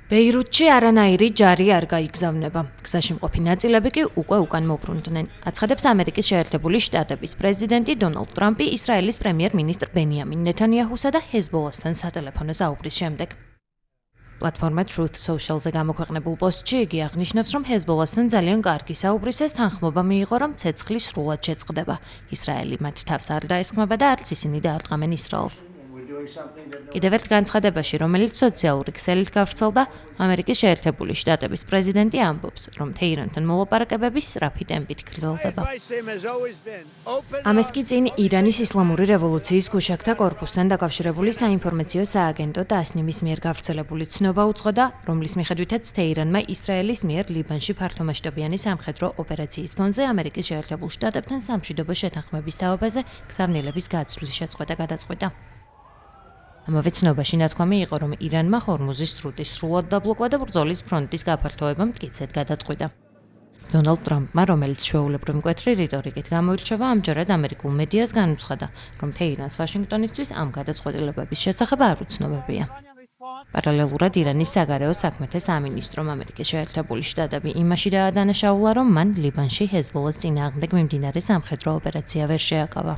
ბეირუთში არანაირი ჯარი არ გაიგზავნება. გზაში მყოფი ნაწილები კი უკვე უკან მობრუნდნენ. აცხადებს ამერიკის შეერთებული შტატების პრეზიდენტი დონალდ ტრამპი ისრაელის პრემიერ-მინისტრ ბენიამინ ნეთანიაჰუსა და ჰეზბოლასთან სატელეფონო საუბრის შემდეგ. პლატფორმა Truth Social-ზე გამოქვეყნებულ პოსტში იგი აღნიშნავს, რომ ჰეზბოლასთან ძალიან კარგი საუბრის ეს თანხმობა მიიღო, რომ ცეცხლი სრულად შეწყდება. ისრაელი მათ თავს არ დაესხმება და არც ისინი დაარტყამენ ისრაელს. კიდევ ერთ განცხადებაში, რომელიც სოციალური ქსელით გავრცელდა, ამერიკის შეერთებული შტატების პრეზიდენტი ამბობს, რომ თეირანთან მოლაპარაკებები სწრაფი ტემპით გრძელდება. ამას კი წინ ირანის ისლამური რევოლუციის გუშაგთა კორპუსთან დაკავშირებული საინფორმაციო სააგენტო ტასნიმის მიერ გავრცელებული ცნობა უძღოდა, რომლის მიხედვითაც თეირანმა ისრაელის მიერ ლიბანში ფართომასშტაბიანი სამხედრო ოპერაციის ფონზე ამერიკის შეერთებულ შტატებთან სამშვიდობო შეთანხმების თაობაზე გზავნილების გაცვლის შეწყვეტა გადაწყვიტა. ამავე ცნობაში ნათქვამი იყო, რომ ირანმა ჰორმუზის სრუტი სრულად დაბლოკვა და ბრძოლის ფრონტის გაფართოება მტკიცედ გადაწყვიტა. დონალდ ტრამპმა, რომელიც ჩვეულებრივ მკვეთრი რიტორიკით გამოირჩევა, ამჯერად ამერიკულ მედიას განუცხადა, რომ თეირანს ვაშინგტონისთვის ამ გადაწყვეტილებების შესახებ არ უცნობებია. პარალელურად ირანის საგარეო საქმეთა სამინისტრომ ამერიკის შეერთებული შტატები იმაში დაადანაშაულა, რომ მან ლიბანში ჰეზბოლას წინააღმდეგ მიმდინარე სამხედრო ოპერაცია ვერ შეაკავა.